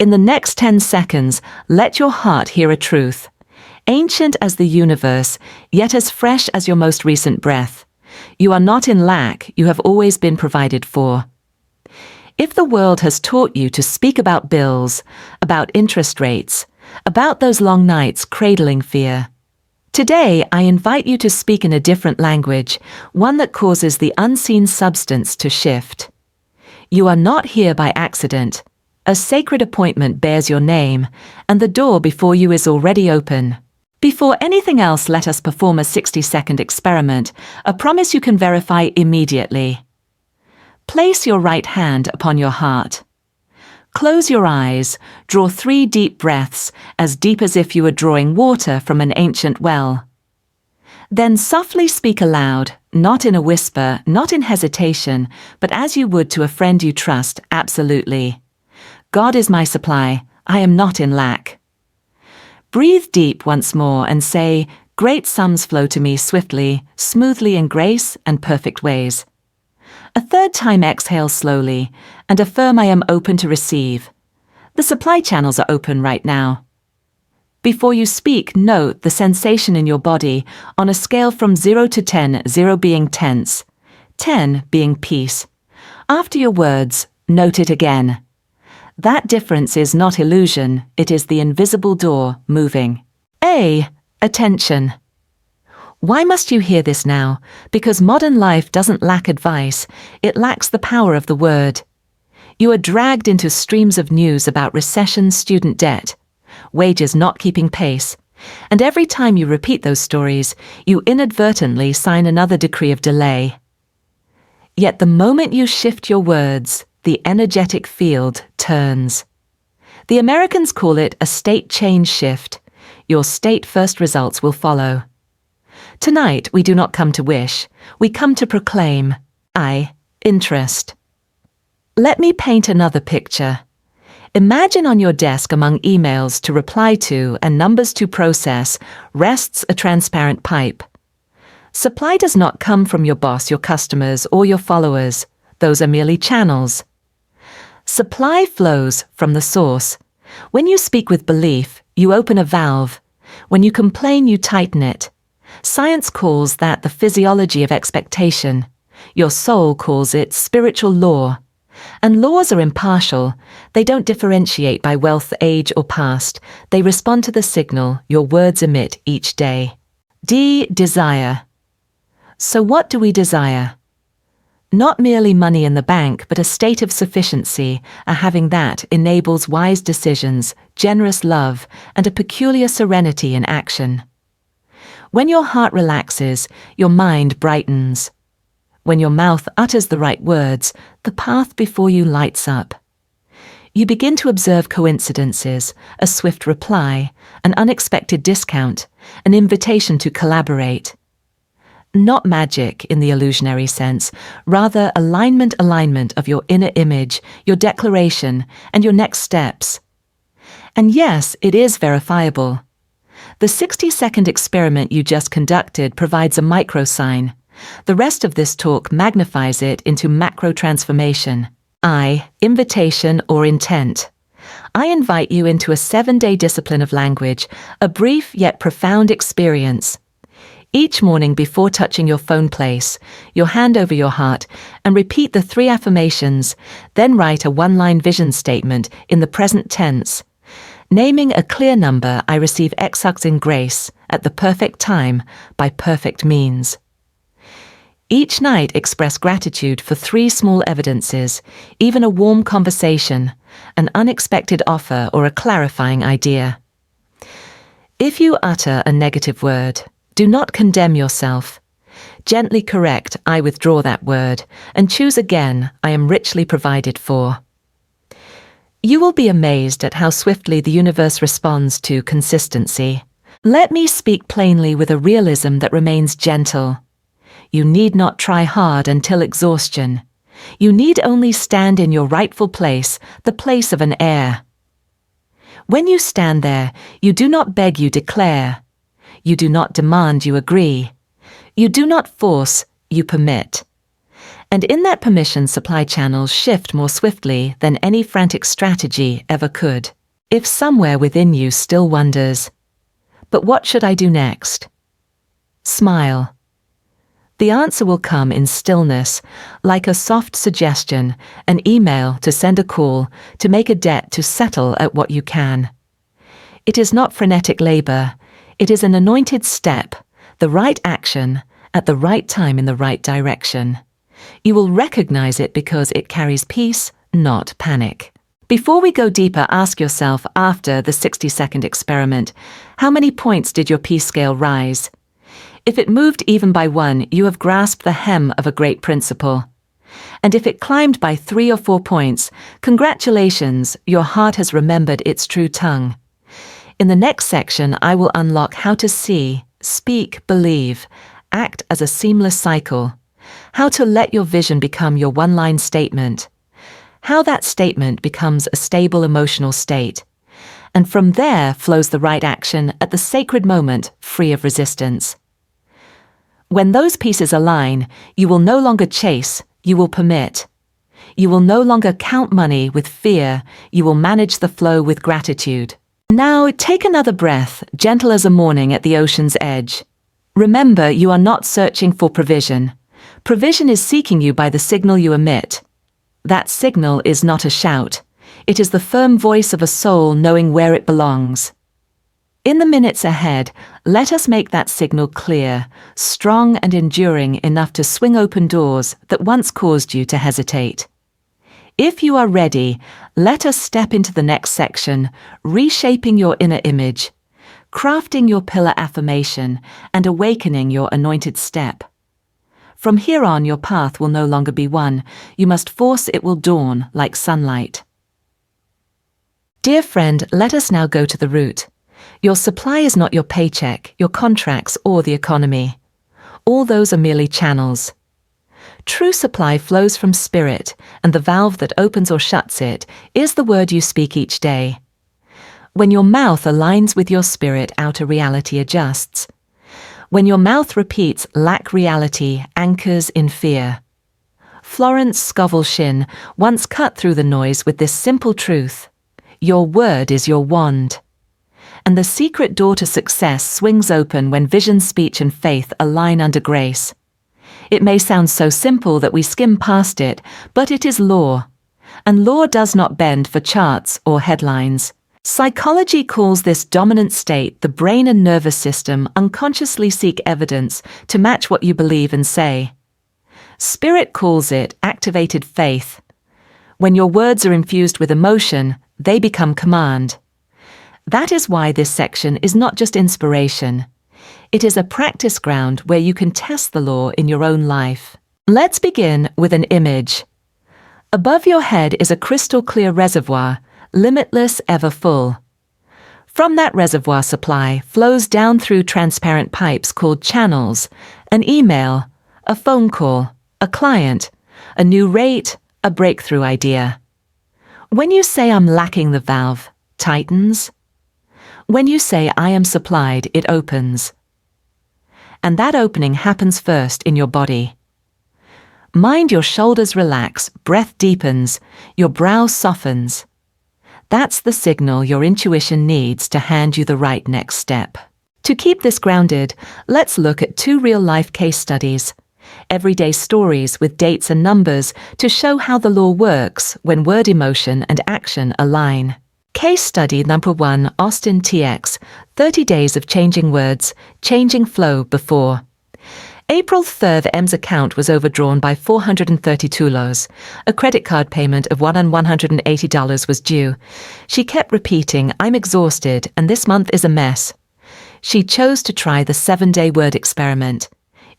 In the next 10 seconds, let your heart hear a truth. Ancient as the universe, yet as fresh as your most recent breath. You are not in lack, you have always been provided for. If the world has taught you to speak about bills, about interest rates, about those long nights cradling fear, today I invite you to speak in a different language, one that causes the unseen substance to shift. You are not here by accident. A sacred appointment bears your name, and the door before you is already open. Before anything else, let us perform a 60-second experiment, a promise you can verify immediately. Place your right hand upon your heart. Close your eyes, draw 3 deep breaths, as deep as if you were drawing water from an ancient well. Then softly speak aloud, not in a whisper, not in hesitation, but as you would to a friend you trust, absolutely. God is my supply, I am not in lack. Breathe deep once more and say, great sums flow to me swiftly, smoothly in grace and perfect ways. A third time exhale slowly, and affirm I am open to receive. The supply channels are open right now. Before you speak, note the sensation in your body on a scale from 0 to 10, 0 being tense, 10 being peace. After your words, note it again. That difference is not illusion, it is the invisible door moving. A. Attention. Why must you hear this now? Because modern life doesn't lack advice, it lacks the power of the word. You are dragged into streams of news about recession, student debt, wages not keeping pace, and every time you repeat those stories, you inadvertently sign another decree of delay. Yet the moment you shift your words, the energetic field turns. The Americans call it a state change shift. Your state-first results will follow. Tonight, we do not come to wish, we come to proclaim, interest. Let me paint another picture. Imagine on your desk among emails to reply to and numbers to process rests a transparent pipe. Supply does not come from your boss, your customers, or your followers. Those are merely channels. Supply flows from the source. When you speak with belief, you open a valve. When you complain, you tighten it. Science calls that the physiology of expectation. Your soul calls it spiritual law. And laws are impartial. They don't differentiate by wealth, age, or past. They respond to the signal your words emit each day. D. Desire. So what do we desire? Not merely money in the bank, but a state of sufficiency, a having that enables wise decisions, generous love, and a peculiar serenity in action. When your heart relaxes, your mind brightens. When your mouth utters the right words, the path before you lights up. You begin to observe coincidences, a swift reply, an unexpected discount, an invitation to collaborate. Not magic in the illusionary sense, rather alignment of your inner image, your declaration, and your next steps. And yes, it is verifiable. The 60-second experiment you just conducted provides a micro sign. The rest of this talk magnifies it into macro transformation. Invitation or intent. I invite you into a 7-day discipline of language, a brief yet profound experience. Each morning before touching your phone, place your hand over your heart and repeat the 3 affirmations, then write a 1-line vision statement in the present tense. Naming a clear number, I receive exugs in grace, at the perfect time, by perfect means. Each night express gratitude for 3 small evidences, even a warm conversation, an unexpected offer or a clarifying idea. If you utter a negative word, do not condemn yourself. Gently correct, I withdraw that word, and choose again, I am richly provided for. You will be amazed at how swiftly the universe responds to consistency. Let me speak plainly with a realism that remains gentle. You need not try hard until exhaustion. You need only stand in your rightful place, the place of an heir. When you stand there, you do not beg, you declare. You do not demand, you agree. You do not force, you permit. And in that permission, supply channels shift more swiftly than any frantic strategy ever could. If somewhere within you still wonders, but what should I do next? Smile. The answer will come in stillness, like a soft suggestion, an email to send a call, to make a debt to settle at what you can. It is not frenetic labor. It is an anointed step, the right action, at the right time in the right direction. You will recognize it because it carries peace, not panic. Before we go deeper, ask yourself after the 60-second experiment, how many points did your peace scale rise? If it moved even by 1, you have grasped the hem of a great principle. And if it climbed by 3 or 4 points, congratulations, your heart has remembered its true tongue. In the next section, I will unlock how to see, speak, believe, act as a seamless cycle, how to let your vision become your one-line statement, how that statement becomes a stable emotional state, and from there flows the right action at the sacred moment, free of resistance. When those pieces align, you will no longer chase, you will permit. You will no longer count money with fear, you will manage the flow with gratitude. Now take another breath, gentle as a morning at the ocean's edge. Remember, you are not searching for provision. Provision is seeking you by the signal you emit. That signal is not a shout. It is the firm voice of a soul knowing where it belongs. In the minutes ahead, let us make that signal clear, strong and enduring enough to swing open doors that once caused you to hesitate. If you are ready, let us step into the next section, reshaping your inner image, crafting your pillar affirmation, and awakening your anointed step. From here on, your path will no longer be one. You must force it will dawn like sunlight. Dear friend, let us now go to the root. Your supply is not your paycheck, your contracts, or the economy. All those are merely channels. True supply flows from spirit, and the valve that opens or shuts it is the word you speak each day. When your mouth aligns with your spirit, outer reality adjusts. When your mouth repeats lack reality, anchors in fear. Florence Scovel Shinn once cut through the noise with this simple truth: your word is your wand. And the secret door to success swings open when vision, speech, and faith align under grace. It may sound so simple that we skim past it, but it is law. And law does not bend for charts or headlines. Psychology calls this dominant state. The brain and nervous system unconsciously seek evidence to match what you believe and say. Spirit calls it activated faith. When your words are infused with emotion, they become command. That is why this section is not just inspiration. It is a practice ground where you can test the law in your own life. Let's begin with an image. Above your head is a crystal clear reservoir, limitless, ever full. From that reservoir, supply flows down through transparent pipes called channels, an email, a phone call, a client, a new rate, a breakthrough idea. When you say I'm lacking, the valve tightens. When you say I am supplied, it opens. And that opening happens first in your body. Mind, your shoulders relax, breath deepens, your brow softens. That's the signal your intuition needs to hand you the right next step. To keep this grounded, let's look at 2 real-life case studies, everyday stories with dates and numbers to show how the law works when word, emotion, and action align. Case study number 1, Austin TX, 30 days of changing words, changing flow before. April 3rd, M's account was overdrawn by $432. A credit card payment of $180 was due. She kept repeating, I'm exhausted and this month is a mess. She chose to try the 7-day word experiment.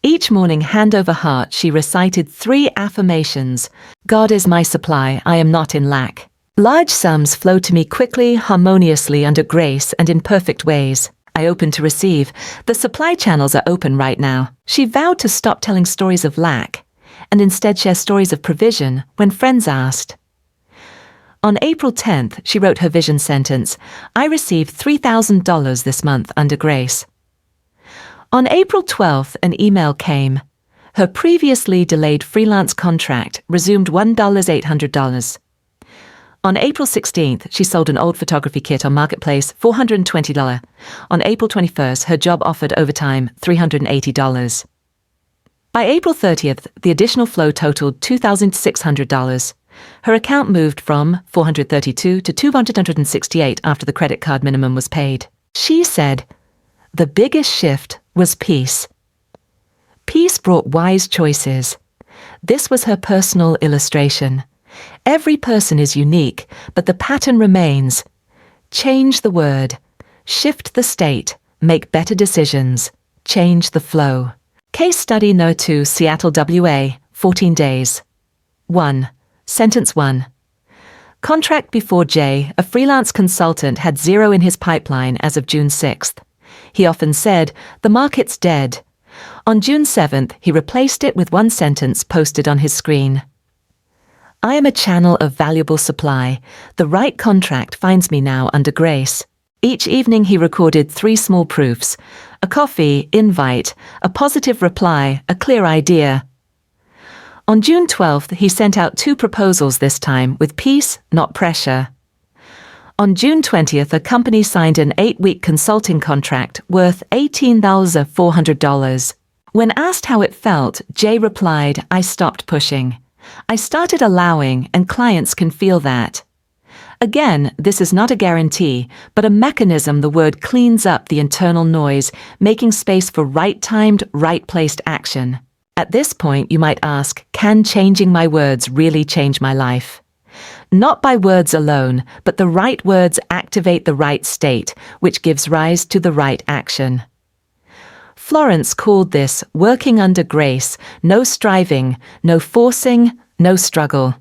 Each morning, hand over heart, she recited 3 affirmations. God is my supply, I am not in lack. Large sums flow to me quickly, harmoniously, under grace, and in perfect ways. I open to receive. The supply channels are open right now. She vowed to stop telling stories of lack, and instead share stories of provision when friends asked. On April 10th, she wrote her vision sentence, I received $3,000 this month under grace. On April 12th, an email came. Her previously delayed freelance contract resumed $1,800. On April 16th, she sold an old photography kit on Marketplace, $420. On April 21st, her job offered overtime, $380. By April 30th, the additional flow totaled $2,600. Her account moved from $432 to $268 after the credit card minimum was paid. She said, "The biggest shift was peace. Peace brought wise choices." This was her personal illustration. Every person is unique, but the pattern remains. Change the word. Shift the state. Make better decisions. Change the flow. Case study No. 2, Seattle, WA, 14 days. 1. Sentence 1. Contract before Jay, a freelance consultant, had zero in his pipeline as of June 6th. He often said, "The market's dead." On June 7th, he replaced it with one sentence posted on his screen. "I am a channel of valuable supply. The right contract finds me now under grace." Each evening he recorded 3 small proofs: a coffee, invite, a positive reply, a clear idea. On June 12th, he sent out 2 proposals this time, with peace, not pressure. On June 20th, a company signed an 8-week consulting contract worth $18,400. When asked how it felt, Jay replied, "I stopped pushing. I started allowing, and clients can feel that." Again, this is not a guarantee, but a mechanism the word cleans up the internal noise, making space for right-timed, right-placed action. At this point, you might ask, can changing my words really change my life? Not by words alone, but the right words activate the right state, which gives rise to the right action. Florence called this working under grace, no striving, no forcing, no struggle.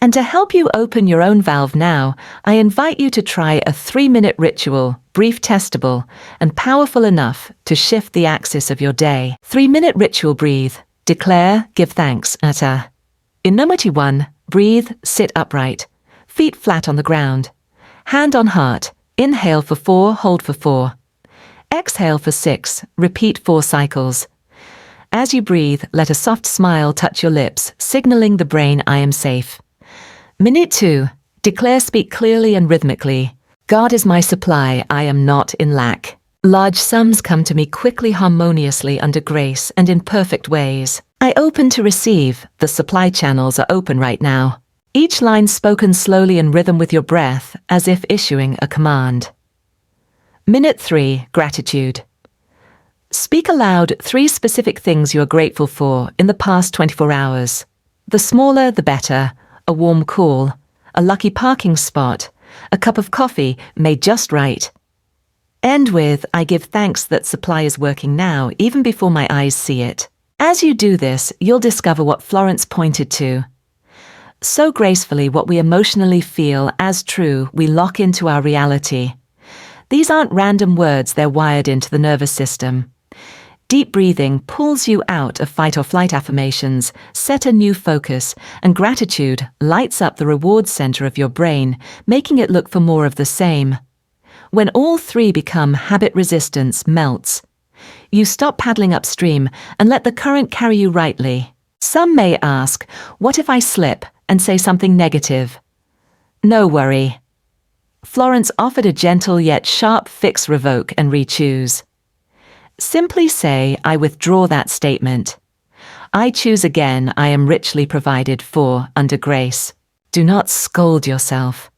And to help you open your own valve now, I invite you to try a 3-minute ritual, brief, testable, and powerful enough to shift the axis of your day. 3-minute ritual: breathe, declare, give thanks, utter. In number 1, breathe, sit upright, feet flat on the ground. Hand on heart, inhale for 4, hold for 4. Exhale for 6, repeat 4 cycles. As you breathe, let a soft smile touch your lips, signaling the brain, "I am safe." Minute 2, declare, speak clearly and rhythmically. God is my supply, I am not in lack. Large sums come to me quickly, harmoniously, under grace, and in perfect ways. I open to receive, the supply channels are open right now. Each line spoken slowly in rhythm with your breath, as if issuing a command. Minute 3, gratitude. Speak aloud 3 specific things you are grateful for in the past 24 hours. The smaller, the better. A warm call, a lucky parking spot, a cup of coffee made just right. End with, I give thanks that supply is working now, even before my eyes see it. As you do this, you'll discover what Florence pointed to. So gracefully, what we emotionally feel as true, we lock into our reality. These aren't random words, they're wired into the nervous system. Deep breathing pulls you out of fight or flight affirmations, set a new focus, and gratitude lights up the reward center of your brain, making it look for more of the same. When all 3 become habit, resistance melts. You stop paddling upstream and let the current carry you rightly. Some may ask, what if I slip and say something negative? No worry. Florence offered a gentle yet sharp fix, revoke, and re-choose. Simply say, I withdraw that statement. I choose again, I am richly provided for under grace. Do not scold yourself.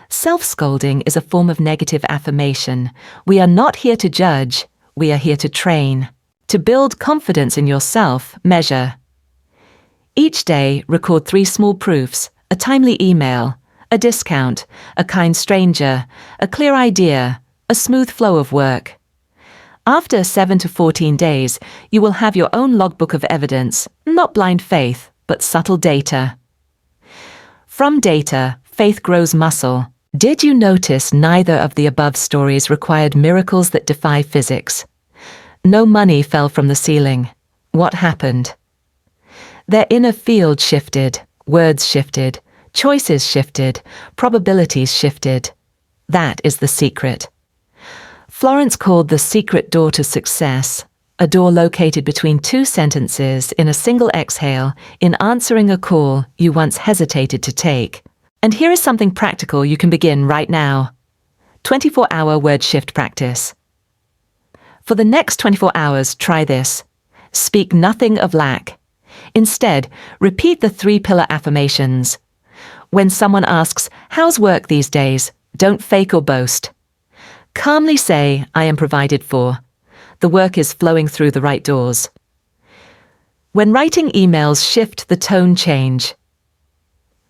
Self-scolding is a form of negative affirmation. We are not here to judge, we are here to train. To build confidence in yourself, measure. Each day, record 3 small proofs: a timely email, a discount, a kind stranger, a clear idea, a smooth flow of work. After 7 to 14 days, you will have your own logbook of evidence, not blind faith, but subtle data. From data, faith grows muscle. Did you notice neither of the above stories required miracles that defy physics? No money fell from the ceiling. What happened? Their inner field shifted, words shifted, choices shifted, probabilities shifted. That is the secret. Florence called the secret door to success a door located between two sentences in a single exhale in answering a call you once hesitated to take. And here is something practical you can begin right now. 24-hour word shift practice. For the next 24 hours, try this. Speak nothing of lack. Instead, repeat the 3-pillar affirmations. When someone asks, "How's work these days?" don't fake or boast. Calmly say, "I am provided for. The work is flowing through the right doors." When writing emails, shift the tone change.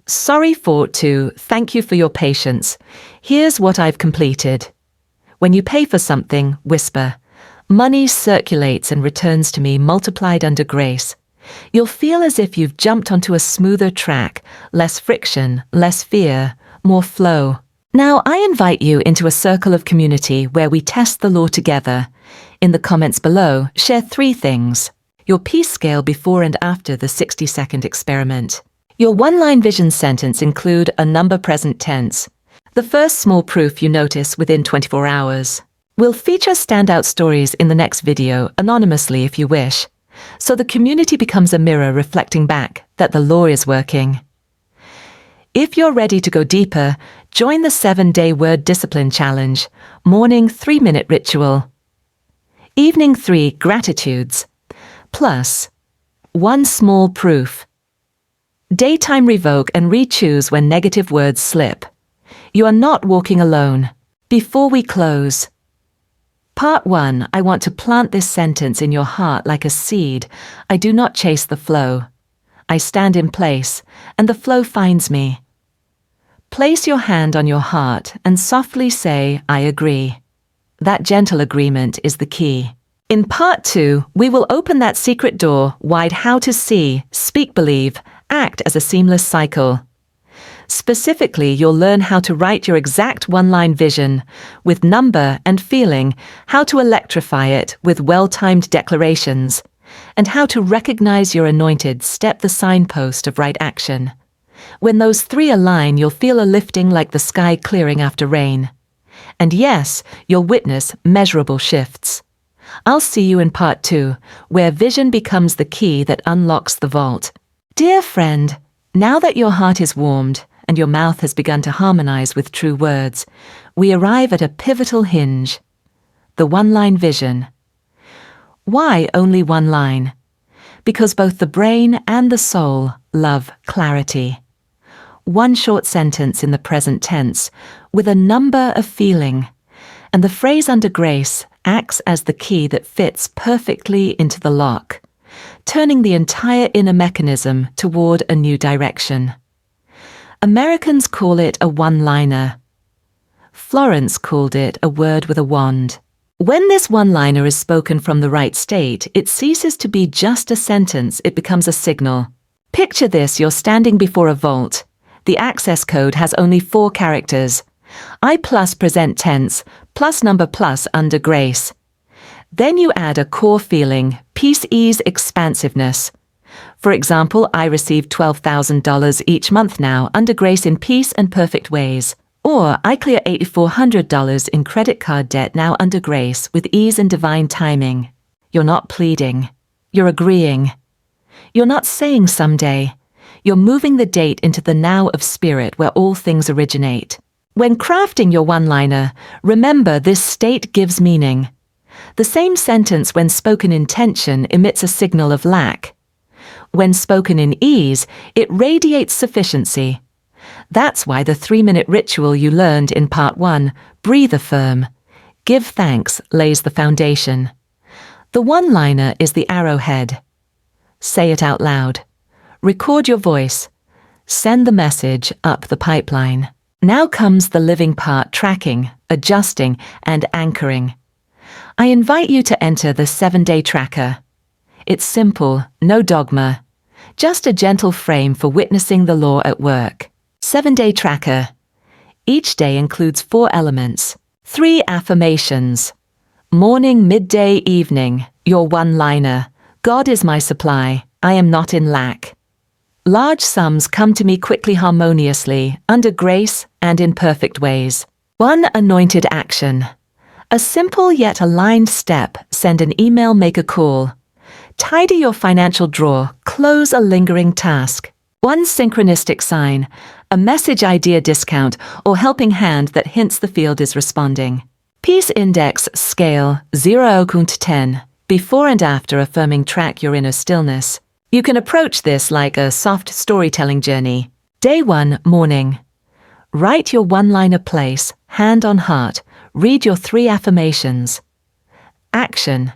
Sorry for to thank you for your patience. Here's what I've completed. When you pay for something, whisper, "Money circulates and returns to me multiplied under grace." You'll feel as if you've jumped onto a smoother track, less friction, less fear, more flow. Now I invite you into a circle of community where we test the law together. In the comments below, share 3 things. Your peace scale before and after the 60-second experiment. Your one-line vision sentence include a number present tense. The first small proof you notice within 24 hours. We'll feature standout stories in the next video anonymously if you wish, so the community becomes a mirror reflecting back that the law is working. If you're ready to go deeper, join the 7-day word discipline challenge, morning 3-minute ritual, evening 3 gratitudes, plus 1 small proof. Daytime revoke and re-choose when negative words slip. You are not walking alone. Before we close, Part 1, I want to plant this sentence in your heart like a seed. I do not chase the flow. I stand in place, and the flow finds me. Place your hand on your heart and softly say, "I agree." That gentle agreement is the key. In Part 2, we will open that secret door wide. How to see, speak, believe, act as a seamless cycle. Specifically, you'll learn how to write your exact one-line vision with number and feeling, how to electrify it with well-timed declarations, and how to recognize your anointed step, the signpost of right action. When those 3 align, you'll feel a lifting like the sky clearing after rain. And yes, you'll witness measurable shifts. I'll see you in Part 2, where vision becomes the key that unlocks the vault. Dear friend, now that your heart is warmed and your mouth has begun to harmonize with true words, we arrive at a pivotal hinge. The one-line vision. Why only 1 line? Because both the brain and the soul love clarity. 1 short sentence in the present tense with a number of feeling, and the phrase under grace acts as the key that fits perfectly into the lock, turning the entire inner mechanism toward a new direction. Americans call it a one-liner. Florence called it a word with a wand. When this one-liner is spoken from the right state, it ceases to be just a sentence, it becomes a signal. Picture this, you're standing before a vault. The access code has only 4 characters. I plus present tense, plus number plus under grace. Then you add a core feeling, peace, ease, expansiveness. For example, I receive $12,000 each month now, under grace, in peace and perfect ways. Or I clear $8,400 in credit card debt now, under grace, with ease and divine timing. You're not pleading. You're agreeing. You're not saying someday. You're moving the date into the now of spirit where all things originate. When crafting your one-liner, remember this state gives meaning. The same sentence, when spoken in tension, emits a signal of lack. When spoken in ease, it radiates sufficiency. That's why the 3-minute ritual you learned in Part 1, breathe affirm, give thanks, lays the foundation. The one-liner is the arrowhead. Say it out loud. Record your voice. Send the message up the pipeline. Now comes the living part, tracking, adjusting, and anchoring. I invite you to enter the 7-day tracker. It's simple, no dogma, just a gentle frame for witnessing the law at work. 7-day tracker. Each day includes 4 elements. 3 affirmations. Morning, midday, evening, your one-liner. God is my supply. I am not in lack. Large sums come to me quickly, harmoniously, under grace and in perfect ways. 1 anointed action. A simple yet aligned step: send an email, make a call. Tidy your financial drawer, close a lingering task. One synchronistic sign, a message idea discount, or helping hand that hints the field is responding. Peace Index Scale 0 to 10. Before and after affirming track your inner stillness. You can approach this like a soft storytelling journey. Day 1, morning. Write your one-liner place, hand on heart. Read your 3 affirmations. Action.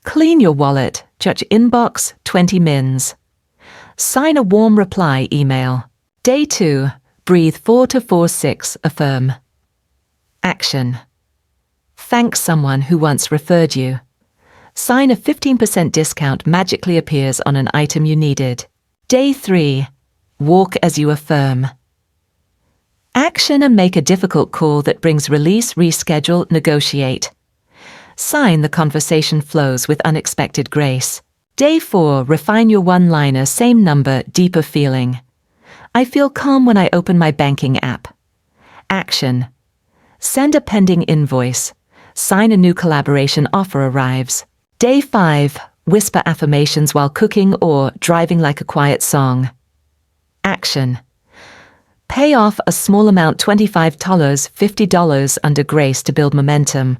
Clean your wallet, check inbox, 20 mins. Sign a warm reply email. Day 2, breathe 4 to 4, 6, affirm. Action. Thank someone who once referred you. Sign a 15% discount magically appears on an item you needed. Day 3, walk as you affirm. Action and make a difficult call that brings release, reschedule, negotiate. Sign the conversation flows with unexpected grace. Day 4, refine your one-liner, same number, deeper feeling. I feel calm when I open my banking app. Action. Send a pending invoice. Sign a new collaboration offer arrives. Day 5, whisper affirmations while cooking or driving like a quiet song. Action. Pay off a small amount, $25, $50 under grace to build momentum.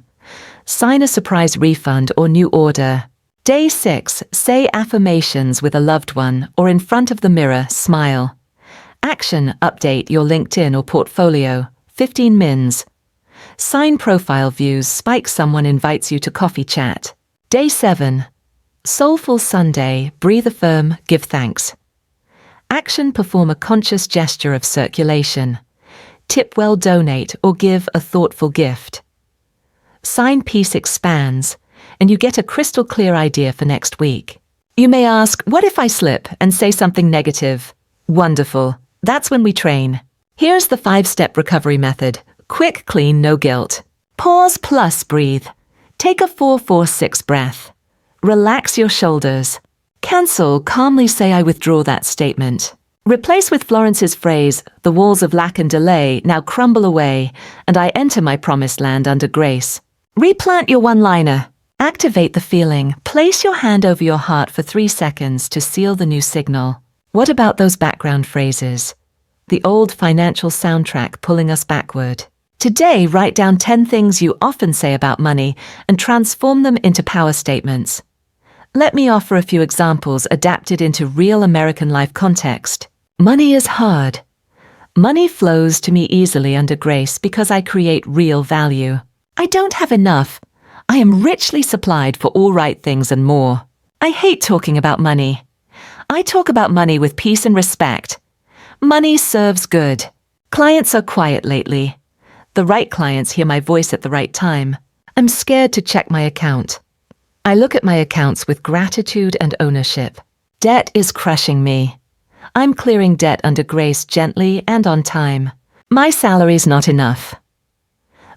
Sign a surprise refund or new order. Day 6, say affirmations with a loved one or in front of the mirror, smile. Action, update your LinkedIn or portfolio, 15 mins. Sign profile views, spike someone invites you to coffee chat. Day 7, soulful Sunday, breathe, affirm, give thanks. Action, perform a conscious gesture of circulation. Tip well, donate, or give a thoughtful gift. Sign peace expands, and you get a crystal clear idea for next week. You may ask, what if I slip and say something negative? Wonderful. That's when we train. Here's the 5-step recovery method. Quick, clean, no guilt. Pause plus breathe. Take a 4-4-6 breath. Relax your shoulders. Cancel, calmly say I withdraw that statement. Replace with Florence's phrase, the walls of lack and delay now crumble away, and I enter my promised land under grace. Replant your one-liner. Activate the feeling. Place your hand over your heart for 3 seconds to seal the new signal. What about those background phrases? The old financial soundtrack pulling us backward. Today, write down 10 things you often say about money and transform them into power statements. Let me offer a few examples adapted into real American life context. Money is hard. Money flows to me easily under grace because I create real value. I don't have enough. I am richly supplied for all right things and more. I hate talking about money. I talk about money with peace and respect. Money serves good. Clients are quiet lately. The right clients hear my voice at the right time. I'm scared to check my account. I look at my accounts with gratitude and ownership. Debt is crushing me. I'm clearing debt under grace gently and on time. My salary's not enough.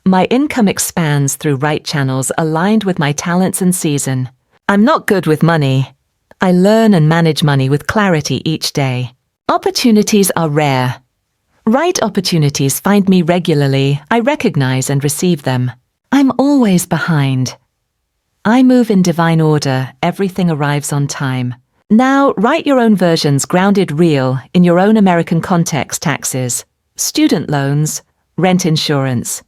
My income expands through right channels aligned with my talents and season. I'm not good with money. I learn and manage money with clarity each day. Opportunities are rare. Right opportunities find me regularly. I recognize and receive them. I'm always behind. I move in divine order. Everything arrives on time. Now, write your own versions grounded real in your own American context: taxes, student loans, rent insurance.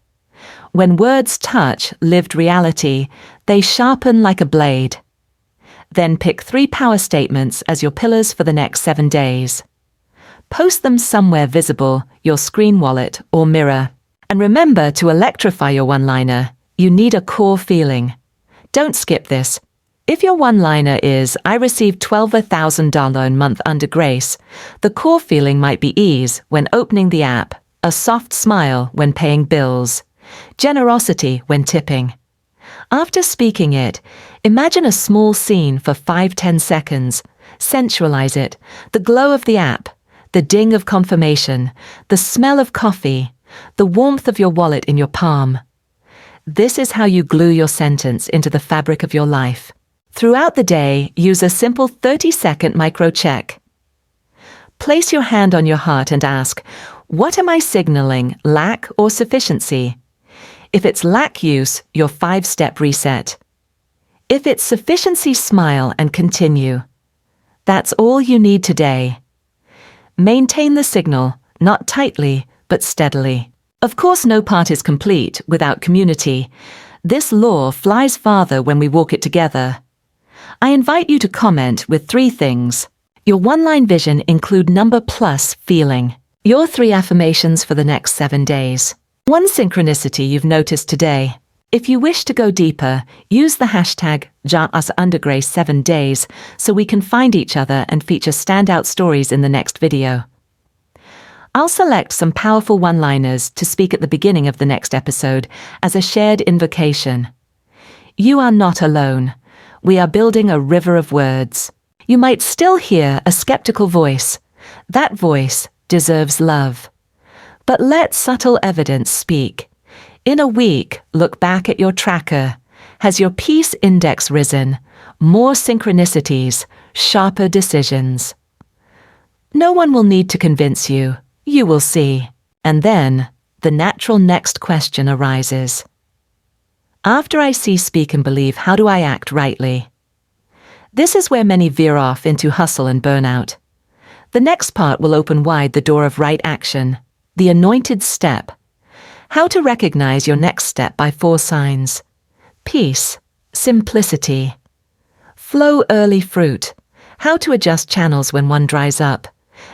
When words touch lived reality, they sharpen like a blade. Then pick 3 power statements as your pillars for the next 7 days. Post them somewhere visible, your screen wallet or mirror. And remember to electrify your one-liner. You need a core feeling. Don't skip this. If your one-liner is, I received $12,000 a month under grace, the core feeling might be ease when opening the app, a soft smile when paying bills, generosity when tipping. After speaking it, imagine a small scene for 5-10 seconds. Sensualize it, the glow of the app, the ding of confirmation, the smell of coffee, the warmth of your wallet in your palm. This is how you glue your sentence into the fabric of your life. Throughout the day, use a simple 30-second micro-check. Place your hand on your heart and ask, what am I signaling, lack or sufficiency? If it's lack use, your 5-step reset. If it's sufficiency, smile and continue. That's all you need today. Maintain the signal, not tightly, but steadily. Of course, no part is complete without community. This law flies farther when we walk it together. I invite you to comment with 3 things. Your one-line vision include number plus feeling. Your 3 affirmations for the next 7 days. 1 synchronicity you've noticed today. If you wish to go deeper, use the hashtag #JustUsUnderGrace7days so we can find each other and feature standout stories in the next video. I'll select some powerful one-liners to speak at the beginning of the next episode as a shared invocation. You are not alone. We are building a river of words. You might still hear a skeptical voice. That voice deserves love. But let subtle evidence speak. In a week, look back at your tracker. Has your peace index risen? More synchronicities, sharper decisions. No one will need to convince you. You will see. And then, the natural next question arises. After I see, speak, and believe, how do I act rightly? This is where many veer off into hustle and burnout. The next part will open wide the door of right action, the anointed step. How to recognize your next step by 4 signs. Peace, simplicity. Flow, early fruit. How to adjust channels when one dries up.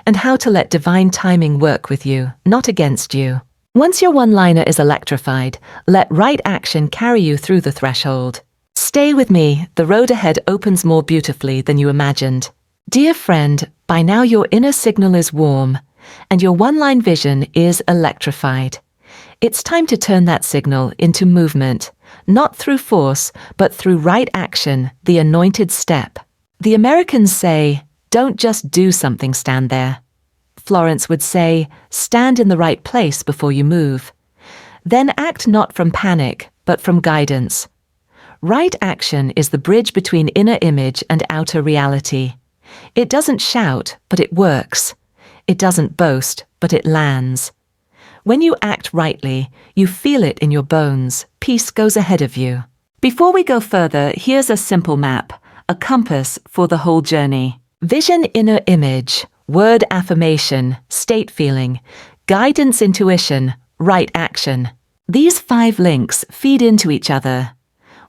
And how to let divine timing work with you, not against you. Once your one-liner is electrified, let right action carry you through the threshold. Stay with me, the road ahead opens more beautifully than you imagined. Dear friend, by now your inner signal is warm, and your one-line vision is electrified. It's time to turn that signal into movement, not through force, but through right action, the anointed step. The Americans say, don't just do something, stand there. Florence would say, stand in the right place before you move. Then act not from panic, but from guidance. Right action is the bridge between inner image and outer reality. It doesn't shout, but it works. It doesn't boast, but it lands. When you act rightly, you feel it in your bones. Peace goes ahead of you. Before we go further, here's a simple map, a compass for the whole journey. Vision, inner image, word affirmation, state feeling, guidance, intuition, right action. These 5 links feed into each other.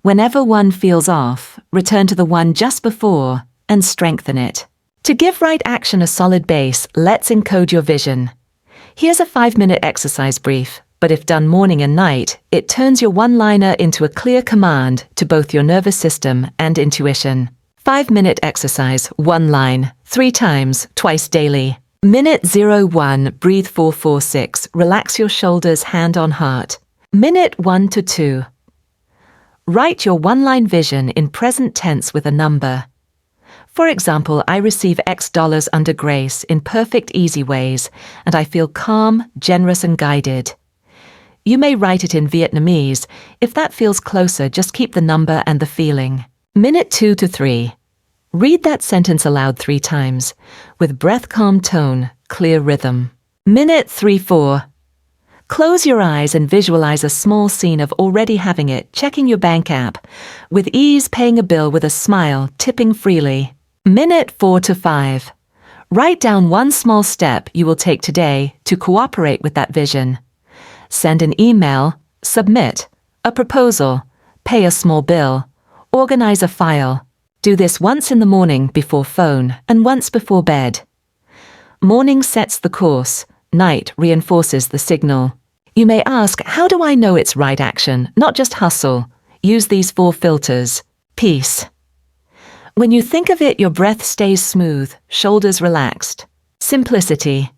Whenever one feels off, return to the one just before and strengthen it. To give right action a solid base, let's encode your vision. Here's a 5-minute exercise brief, but if done morning and night, it turns your one-liner into a clear command to both your nervous system and intuition. 5-minute exercise, 1 line, 3 times, twice daily. Minute 01, breathe 4-4-6, relax your shoulders, hand on heart. Minute 1 to 2. Write your one-line vision in present tense with a number. For example, I receive X dollars under grace in perfect, easy ways, and I feel calm, generous, and guided. You may write it in Vietnamese. If that feels closer, just keep the number and the feeling. Minute 2 to 3. Read that sentence aloud 3 times, with breath, calm tone, clear rhythm. Minute 3-4. Close your eyes and visualize a small scene of already having it, checking your bank app, with ease, paying a bill with a smile, tipping freely. Minute 4 to 5. Write down 1 small step you will take today to cooperate with that vision. Send an email, submit, a proposal, pay a small bill, organize a file. Do this once in the morning before phone and once before bed. Morning sets the course, night reinforces the signal. You may ask, how do I know it's right action, not just hustle? Use these 4 filters. Peace. When you think of it, your breath stays smooth, shoulders relaxed. Simplicity.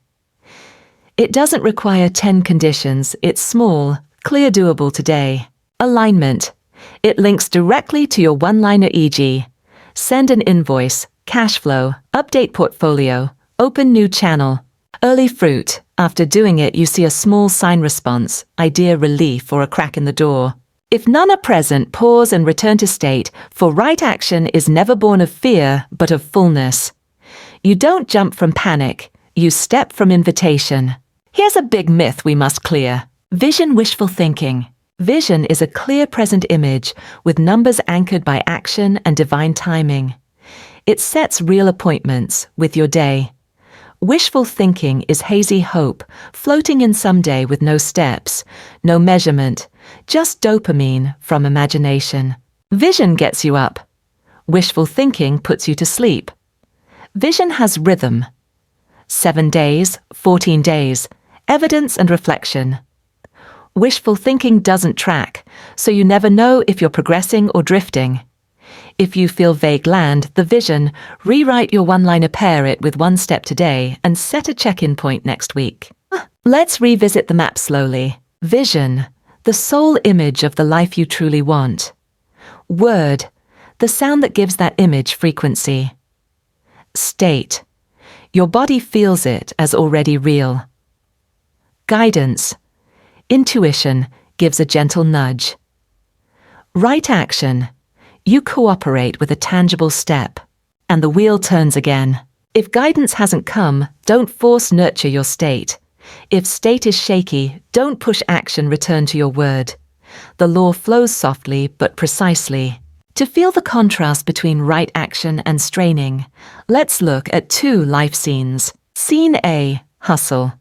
It doesn't require 10 conditions, it's small, clear, doable today. Alignment. It links directly to your one-liner, e.g. Send an invoice, cash flow, update portfolio, open new channel. Early fruit. After doing it, you see a small sign response, idea, relief, or a crack in the door. If none are present, pause and return to state, for right action is never born of fear, but of fullness. You don't jump from panic, you step from invitation. Here's a big myth we must clear. Vision, wishful thinking. Vision is a clear present image with numbers anchored by action and divine timing. It sets real appointments with your day. Wishful thinking is hazy hope, floating in someday with no steps, no measurement, just dopamine from imagination. Vision gets you up. Wishful thinking puts you to sleep. Vision has rhythm. 7 days, 14 days, evidence and reflection. Wishful thinking doesn't track, so you never know if you're progressing or drifting. If you feel vague land, the vision, rewrite your one-liner, pair it with 1 step today, and set a check-in point next week. Let's revisit the map slowly. Vision, the sole image of the life you truly want. Word, the sound that gives that image frequency. State, your body feels it as already real. Guidance, intuition gives a gentle nudge. Right action, you cooperate with a tangible step, and the wheel turns again. If guidance hasn't come, don't force nurture your state. If state is shaky, don't push action, return to your word. The law flows softly but precisely. To feel the contrast between right action and straining, let's look at 2 life scenes. Scene A, hustle.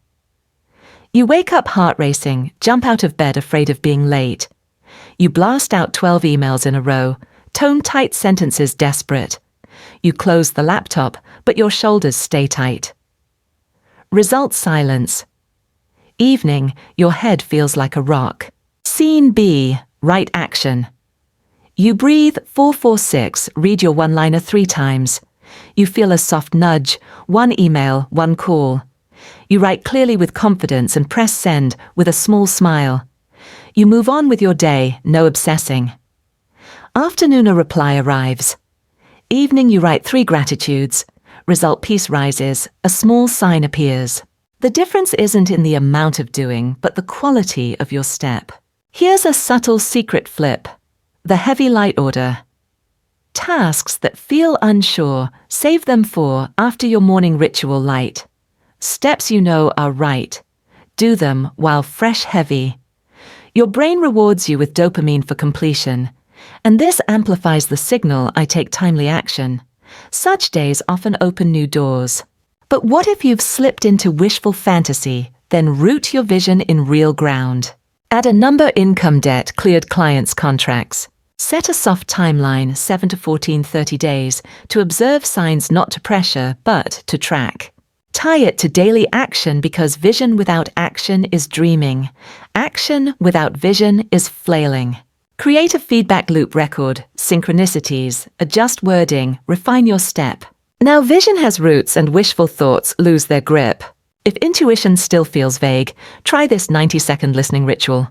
You wake up heart racing, jump out of bed afraid of being late. You blast out 12 emails in a row, tone-tight sentences desperate. You close the laptop, but your shoulders stay tight. Result silence. Evening, your head feels like a rock. Scene B, right action. You breathe 4-4-6, read your one-liner 3 times. You feel a soft nudge, 1 email, 1 call. You write clearly with confidence and press send with a small smile. You move on with your day, no obsessing. Afternoon, a reply arrives. Evening, you write 3 gratitudes. Result, peace rises, a small sign appears. The difference isn't in the amount of doing, but the quality of your step. Here's a subtle secret flip. The heavy light order. Tasks that feel unsure, save them for after your morning ritual light. Steps you know are right. Do them while fresh heavy. Your brain rewards you with dopamine for completion, and this amplifies the signal I take timely action. Such days often open new doors. But what if you've slipped into wishful fantasy, then root your vision in real ground? Add a number: income, debt, cleared clients' contracts. Set a soft timeline, 7 to 14, 30 days, to observe signs, not to pressure, but to track. Tie it to daily action, because vision without action is dreaming. Action without vision is flailing. Create a feedback loop record, synchronicities, adjust wording, refine your step. Now vision has roots and wishful thoughts lose their grip. If intuition still feels vague, try this 90-second listening ritual.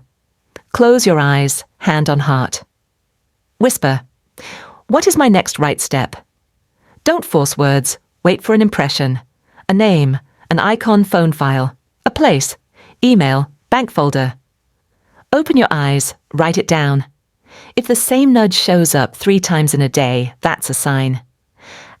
Close your eyes, hand on heart. Whisper, what is my next right step? Don't force words, wait for an impression. A name, an icon, phone file, a place, email, bank folder. Open your eyes, write it down. If the same nudge shows up 3 times in a day, that's a sign.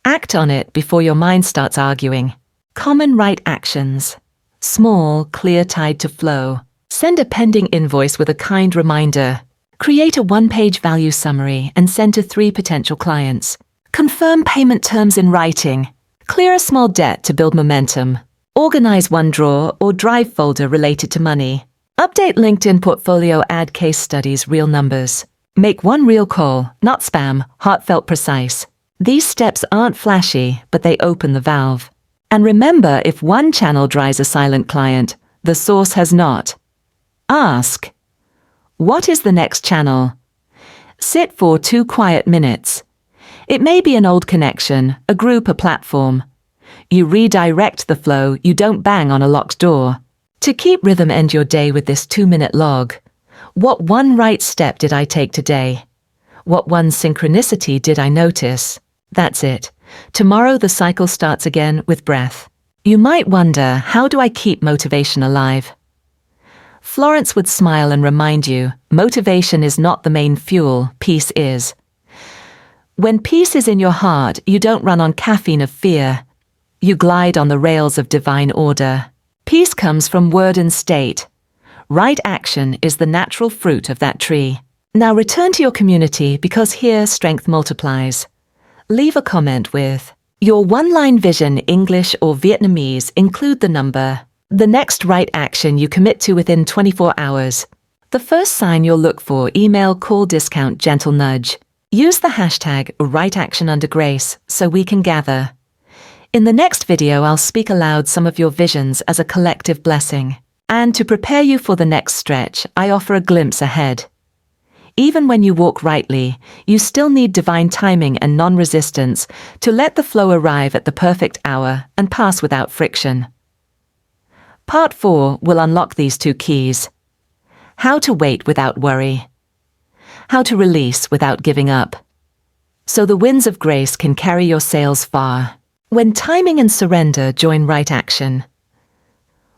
Act on it before your mind starts arguing. Common right actions. Small, clear, tied to flow. Send a pending invoice with a kind reminder. Create a 1-page value summary and send to 3 potential clients. Confirm payment terms in writing. Clear a small debt to build momentum. Organize one drawer or drive folder related to money. Update LinkedIn portfolio, add case studies, real numbers. Make 1 real call, not spam, heartfelt, precise. These steps aren't flashy, but they open the valve. And remember, if one channel drives a silent client, the source has not. Ask, what is the next channel? Sit for 2 quiet minutes. It may be an old connection, a group, a platform. You redirect the flow, you don't bang on a locked door. To keep rhythm, end your day with this 2-minute log. What 1 right step did I take today? What 1 synchronicity did I notice? That's it. Tomorrow the cycle starts again with breath. You might wonder, how do I keep motivation alive? Florence would smile and remind you, motivation is not the main fuel, peace is. When peace is in your heart, you don't run on caffeine of fear. You glide on the rails of divine order. Peace comes from word and state. Right action is the natural fruit of that tree. Now return to your community because here strength multiplies. Leave a comment with your one-line vision, English or Vietnamese, include the number. The next right action you commit to within 24 hours. The first sign you'll look for, email, call, discount, gentle nudge. Use the hashtag #RightActionUnderGrace so we can gather. In the next video, I'll speak aloud some of your visions as a collective blessing. And to prepare you for the next stretch, I offer a glimpse ahead. Even when you walk rightly, you still need divine timing and non-resistance to let the flow arrive at the perfect hour and pass without friction. Part 4 will unlock these 2 keys. How to wait without worry. How to release without giving up. So the winds of grace can carry your sails far. When timing and surrender join right action,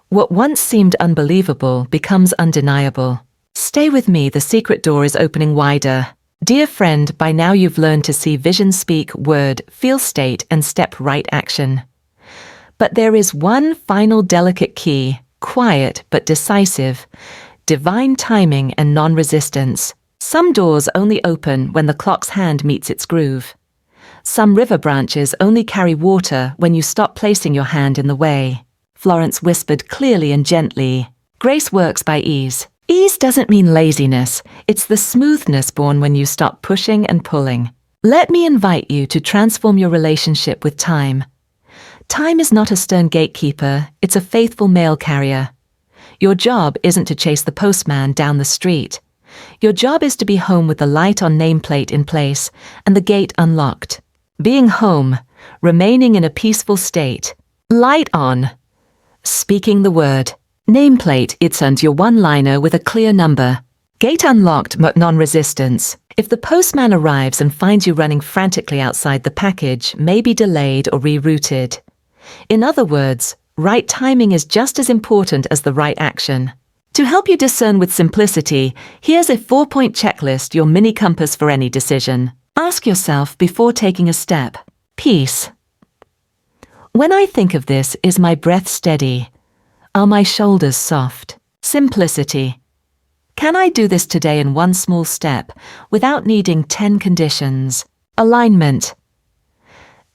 what once seemed unbelievable becomes undeniable. Stay with me, the secret door is opening wider. Dear friend, by now you've learned to see vision, speak, word, feel state, and step right action. But there is one final delicate key, quiet but decisive, divine timing and non-resistance. Some doors only open when the clock's hand meets its groove. Some river branches only carry water when you stop placing your hand in the way. Florence whispered clearly and gently. Grace works by ease. Ease doesn't mean laziness. It's the smoothness born when you stop pushing and pulling. Let me invite you to transform your relationship with time. Time is not a stern gatekeeper. It's a faithful mail carrier. Your job isn't to chase the postman down the street. Your job is to be home with the light on nameplate in place and the gate unlocked. Being home, remaining in a peaceful state. Light on. Speaking the word. Nameplate, it earns your one-liner with a clear number. Gate unlocked but non-resistance. If the postman arrives and finds you running frantically outside, the package may be delayed or rerouted. In other words, right timing is just as important as the right action. To help you discern with simplicity, here's a 4-point checklist, your mini compass for any decision. Ask yourself before taking a step. Peace. When I think of this, is my breath steady? Are my shoulders soft? Simplicity. Can I do this today in one small step without needing 10 conditions? Alignment.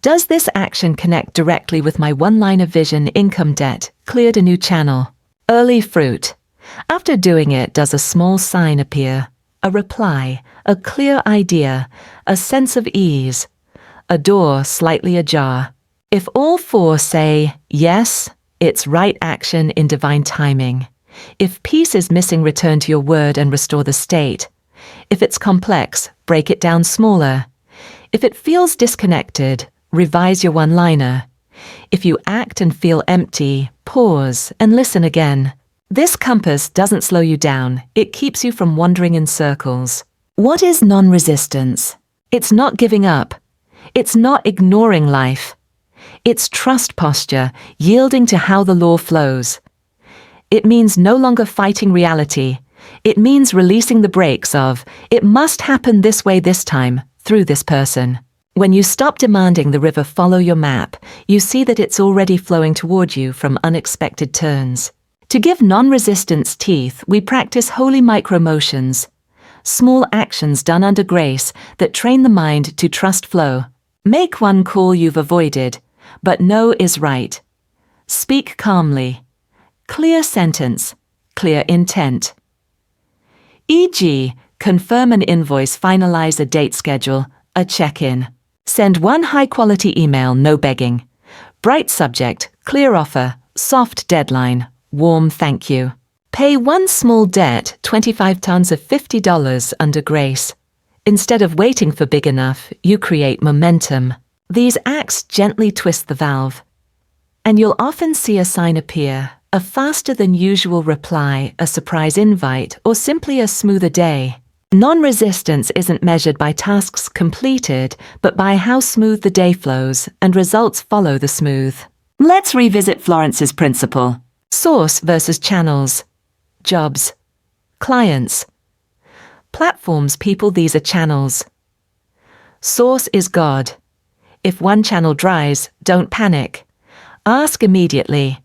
Does this action connect directly with my one-line of vision, income, debt, cleared a new channel? Early fruit. After doing it, does a small sign appear? A reply, a clear idea, a sense of ease, a door slightly ajar. If all 4 say yes, it's right action in divine timing. If peace is missing, return to your word and restore the state. If it's complex, break it down smaller. If it feels disconnected, revise your one-liner. If you act and feel empty, pause and listen again. This compass doesn't slow you down. It keeps you from wandering in circles. What is non-resistance? It's not giving up. It's not ignoring life. It's trust posture, yielding to how the law flows. It means no longer fighting reality. It means releasing the brakes of, it must happen this way this time, through this person. When you stop demanding the river follow your map, you see that it's already flowing toward you from unexpected turns. To give non-resistance teeth, we practice holy micro-motions, small actions done under grace that train the mind to trust flow. Make one call you've avoided, but no is right. Speak calmly. Clear sentence. Clear intent. E.g., confirm an invoice, finalize a date schedule, a check-in. Send one high-quality email, no begging. Bright subject, clear offer, soft deadline, warm thank you. Pay one small debt, 25 tons of $50 under grace. Instead of waiting for big enough, you create momentum. These acts gently twist the valve. And you'll often see a sign appear, a faster than usual reply, a surprise invite, or simply a smoother day. Non-resistance isn't measured by tasks completed, but by how smooth the day flows, and results follow the smooth. Let's revisit Florence's principle. Source versus channels. Jobs. Clients. Platforms, people, these are channels. Source is God. If one channel dries, don't panic. Ask immediately.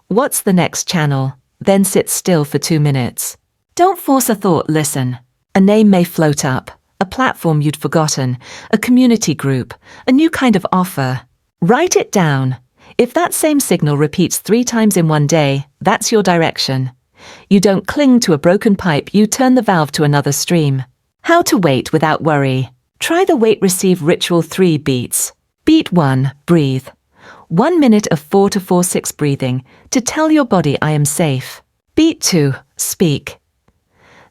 What's the next channel? then sit still for 2 minutes. Don't force a thought, listen. A name may float up, a platform you'd forgotten, a community group, a new kind of offer. Write it down. If that same signal repeats 3 times in one day, that's your direction. You don't cling to a broken pipe, you turn the valve to another stream. How to wait without worry. Try the wait receive ritual 3 beats. Beat 1, breathe. 1 minute of 4 to 4-6 breathing to tell your body I am safe. Beat 2, speak.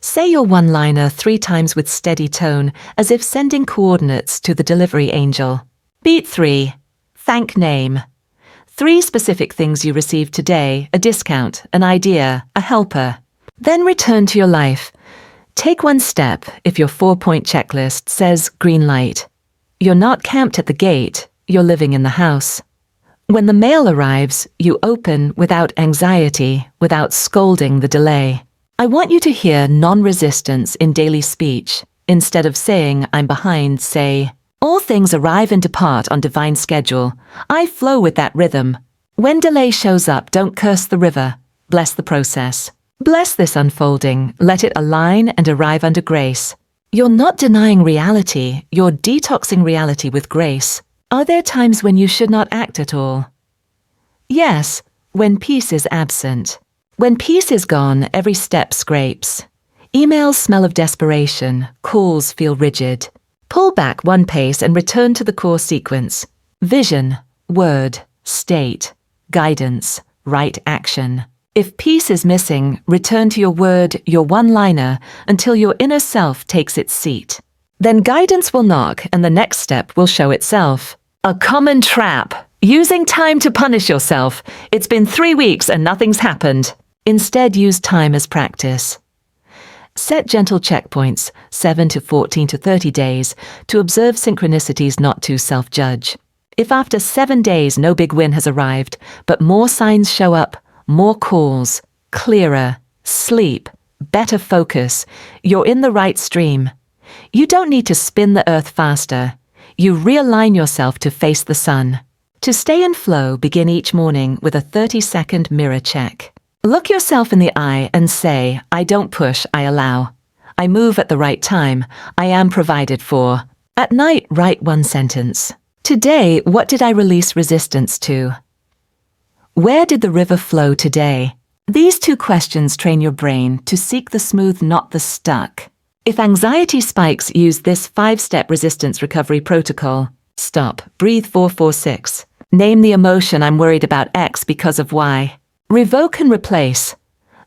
Say your one-liner 3 times with steady tone, as if sending coordinates to the delivery angel. Beat 3, thank name. 3 specific things you received today, a discount, an idea, a helper. Then return to your life. Take 1 step if your 4-point checklist says green light. You're not camped at the gate, you're living in the house. When the mail arrives, you open without anxiety, without scolding the delay. I want you to hear non-resistance in daily speech. Instead of saying, I'm behind, say, all things arrive and depart on divine schedule. I flow with that rhythm. When delay shows up, don't curse the river. Bless the process. Bless this unfolding. Let it align and arrive under grace. You're not denying reality. You're detoxing reality with grace. Are there times when you should not act at all? Yes, when peace is absent. When peace is gone, every step scrapes. Emails smell of desperation, calls feel rigid. Pull back 1 pace and return to the core sequence. Vision, word, state, guidance, right action. If peace is missing, return to your word, your one-liner, until your inner self takes its seat. Then guidance will knock and the next step will show itself. A common trap. Using time to punish yourself. It's been 3 weeks and nothing's happened. Instead, use time as practice. Set gentle checkpoints, 7 to 14 to 30 days, to observe synchronicities, not to self-judge. If after 7 days no big win has arrived, but more signs show up, more calls, clearer, sleep, better focus, you're in the right stream. You don't need to spin the earth faster. You realign yourself to face the sun. To stay in flow, begin each morning with a 30-second mirror check. Look yourself in the eye and say, I don't push, I allow. I move at the right time. I am provided for. At night, write 1 sentence. Today, what did I release resistance to? Where did the river flow today? These 2 questions train your brain to seek the smooth, not the stuck. If anxiety spikes, use this 5-step resistance recovery protocol. Stop. Breathe 4-4-6. Name the emotion, I'm worried about X because of Y. Revoke and replace.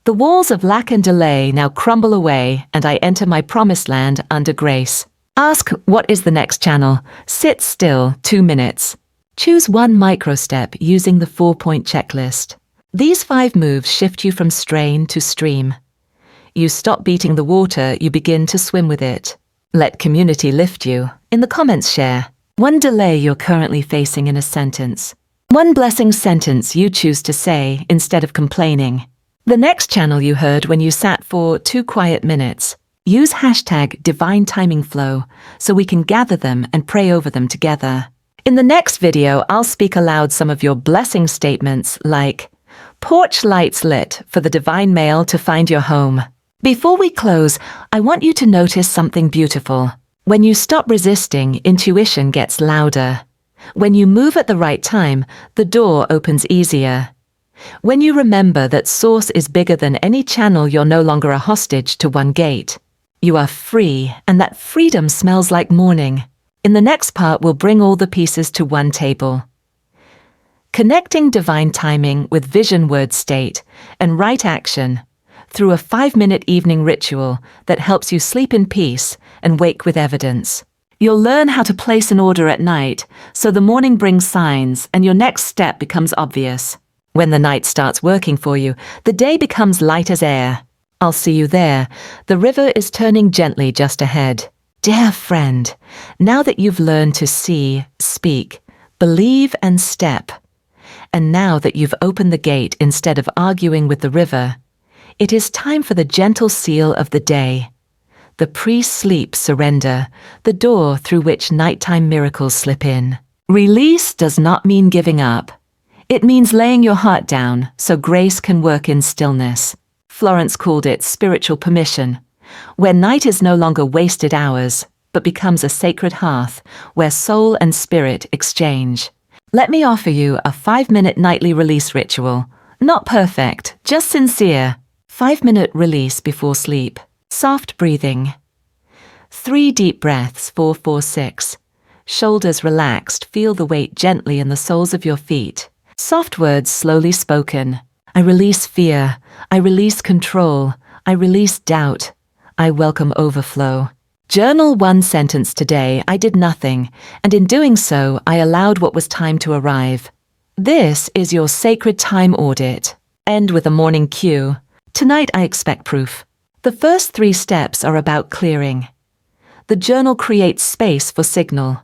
The walls of lack and delay now crumble away, and I enter my promised land under grace. Ask, what is the next channel? Sit still, 2 minutes. Choose 1 micro-step using the 4-point checklist. These 5 moves shift you from strain to stream. You stop beating the water, you begin to swim with it. Let community lift you. In the comments share. 1 delay you're currently facing in a sentence. 1 blessing sentence you choose to say instead of complaining. The next channel you heard when you sat for 2 quiet minutes. Use hashtag Divine Timing Flow so we can gather them and pray over them together. In the next video, I'll speak aloud some of your blessing statements like, porch lights lit for the divine mail to find your home. Before we close, I want you to notice something beautiful. When you stop resisting, intuition gets louder. When you move at the right time, the door opens easier. When you remember that Source is bigger than any channel, you're no longer a hostage to 1 gate. You are free, and that freedom smells like morning. In the next part, we'll bring all the pieces to 1 table. Connecting divine timing with vision, word state, and right action through a 5-minute evening ritual that helps you sleep in peace and wake with evidence. You'll learn how to place an order at night, so the morning brings signs and your next step becomes obvious. When the night starts working for you, the day becomes light as air. I'll see you there. The river is turning gently just ahead. Dear friend, now that you've learned to see, speak, believe and step, and now that you've opened the gate instead of arguing with the river, it is time for the gentle seal of the day. The pre-sleep surrender, the door through which nighttime miracles slip in. Release does not mean giving up. It means laying your heart down so grace can work in stillness. Florence called it spiritual permission, where night is no longer wasted hours, but becomes a sacred hearth where soul and spirit exchange. Let me offer you a 5-minute nightly release ritual. Not perfect, just sincere. 5-minute release before sleep. Soft breathing. 3 deep breaths, 4, 4, 6. Shoulders relaxed, feel the weight gently in the soles of your feet. Soft words slowly spoken. I release fear. I release control. I release doubt. I welcome overflow. Journal 1 sentence today. I did nothing, and in doing so, I allowed what was time to arrive. This is your sacred time audit. End with a morning cue. Tonight I expect proof. The first 3 steps are about clearing. The journal creates space for signal.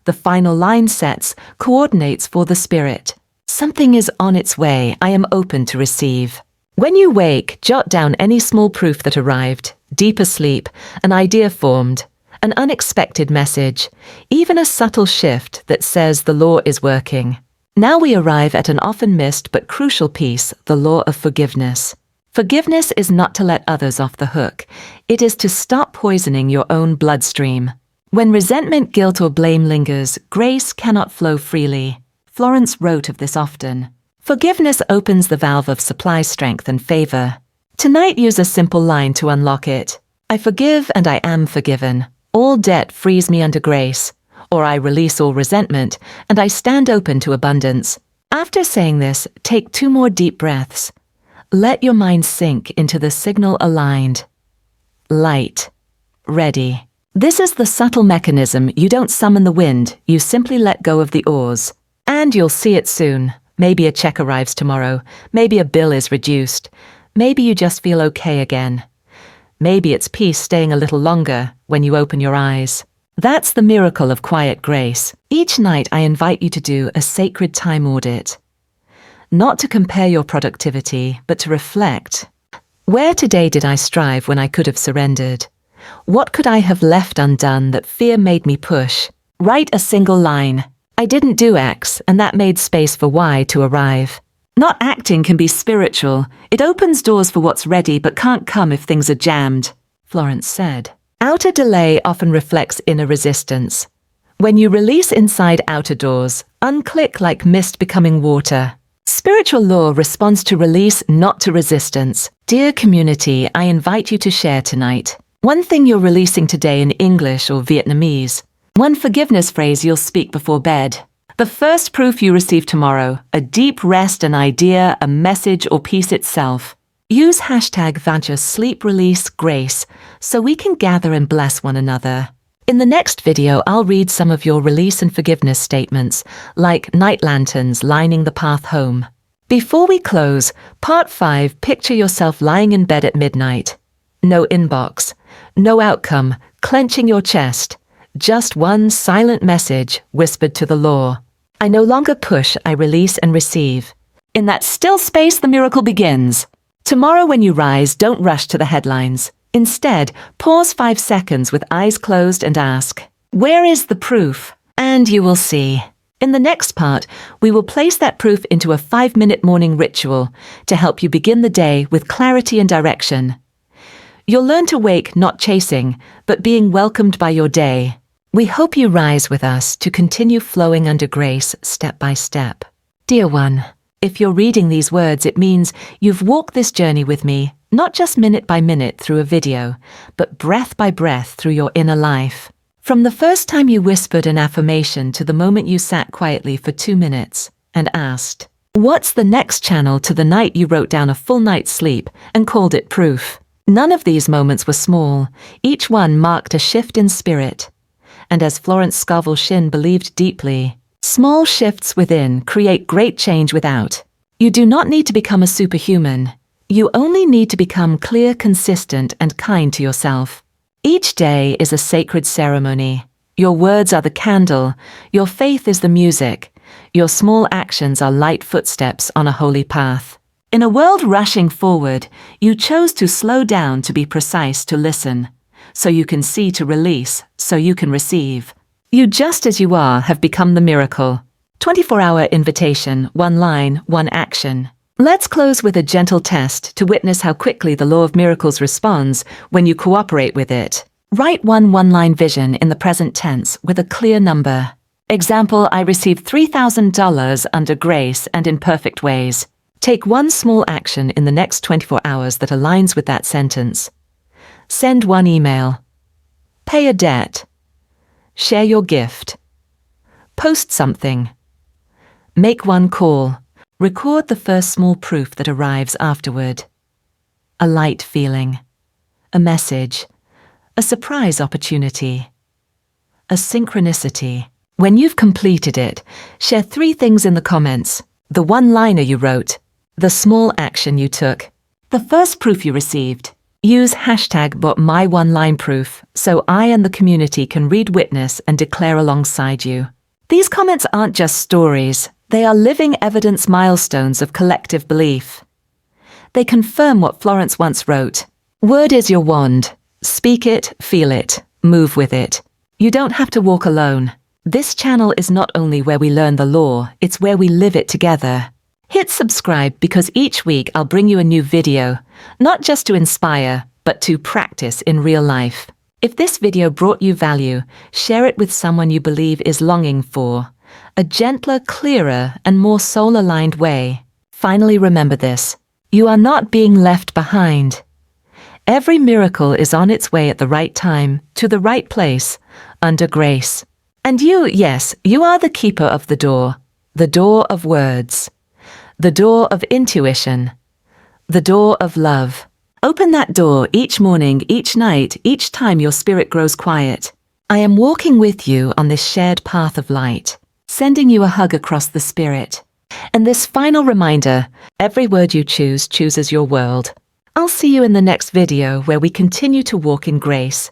The final line sets coordinates for the spirit. Something is on its way. I am open to receive. When you wake, jot down any small proof that arrived. Deep asleep, an idea formed, an unexpected message, even a subtle shift that says the law is working. Now we arrive at an often missed but crucial piece, the law of forgiveness. Forgiveness is not to let others off the hook. It is to stop poisoning your own bloodstream. When resentment, guilt, or blame lingers, grace cannot flow freely. Florence wrote of this often. Forgiveness opens the valve of supply strength and favor. Tonight use a simple line to unlock it. I forgive and I am forgiven. All debt frees me under grace. Or I release all resentment and I stand open to abundance. After saying this, take 2 more deep breaths. Let your mind sink into the signal aligned. Light. Ready. This is the subtle mechanism. You don't summon the wind, you simply let go of the oars. And you'll see it soon. Maybe a check arrives tomorrow. Maybe a bill is reduced. Maybe you just feel okay again. Maybe it's peace staying a little longer when you open your eyes. That's the miracle of quiet grace. Each night I invite you to do a sacred time audit. Not to compare your productivity, but to reflect. Where today did I strive when I could have surrendered? What could I have left undone that fear made me push? Write a single line. I didn't do X, and that made space for Y to arrive. Not acting can be spiritual. It opens doors for what's ready but can't come if things are jammed, Florence said. Outer delay often reflects inner resistance. When you release inside outer doors, unclick like mist becoming water. Spiritual law responds to release, not to resistance. Dear community, I invite you to share tonight. One thing you're releasing today in English or Vietnamese. One forgiveness phrase you'll speak before bed. The first proof you receive tomorrow, a deep rest, an idea, a message, or peace itself. Use hashtag Vajra Sleep Release Grace so we can gather and bless one another. In the next video, I'll read some of your release and forgiveness statements, like night lanterns lining the path home. Before we close, part 5, picture yourself lying in bed at midnight. No inbox, no outcome, clenching your chest. Just one silent message whispered to the law. I no longer push, I release and receive. In that still space, the miracle begins. Tomorrow when you rise, don't rush to the headlines. Instead, pause 5 seconds with eyes closed and ask, where is the proof? And you will see. In the next part, we will place that proof into a 5-minute morning ritual to help you begin the day with clarity and direction. You'll learn to wake not chasing, but being welcomed by your day. We hope you rise with us to continue flowing under grace step by step. Dear one, if you're reading these words, it means you've walked this journey with me, not just minute by minute through a video, but breath by breath through your inner life. From the first time you whispered an affirmation to the moment you sat quietly for 2 minutes and asked, what's the next channel, to the night you wrote down a full night's sleep and called it proof. None of these moments were small. Each one marked a shift in spirit. And as Florence Scovel Shinn believed deeply, small shifts within create great change without. You do not need to become a superhuman. You only need to become clear, consistent, and kind to yourself. Each day is a sacred ceremony. Your words are the candle. Your faith is the music. Your small actions are light footsteps on a holy path. In a world rushing forward, you chose to slow down, to be precise, to listen. So you can see, to release, so you can receive. You just as you are have become the miracle. 24-hour invitation, one line, one action. Let's close with a gentle test to witness how quickly the law of miracles responds when you cooperate with it. Write one-line vision in the present tense with a clear number. Example, I received $3,000 under grace and in perfect ways. Take one small action in the next 24 hours that aligns with that sentence. Send one email. Pay a debt. Share your gift. Post something. Make one call. Record the first small proof that arrives afterward. A light feeling. A message. A surprise opportunity. A synchronicity. When you've completed it, share 3 things in the comments. The one-liner you wrote. The small action you took. The first proof you received. Use hashtag #MyOneLineProof so I and the community can read, witness, and declare alongside you. These comments aren't just stories. They are living evidence milestones of collective belief. They confirm what Florence once wrote. Word is your wand. Speak it, feel it, move with it. You don't have to walk alone. This channel is not only where we learn the law, it's where we live it together. Hit subscribe because each week I'll bring you a new video, not just to inspire, but to practice in real life. If this video brought you value, share it with someone you believe is longing for a gentler, clearer, and more soul-aligned way. Finally, remember this. You are not being left behind. Every miracle is on its way at the right time, to the right place, under grace. And you, yes, you are the keeper of the door of words, the door of intuition, the door of love. Open that door each morning, each night, each time your spirit grows quiet. I am walking with you on this shared path of light, sending you a hug across the spirit. And this final reminder, every word you choose chooses your world. I'll see you in the next video where we continue to walk in grace,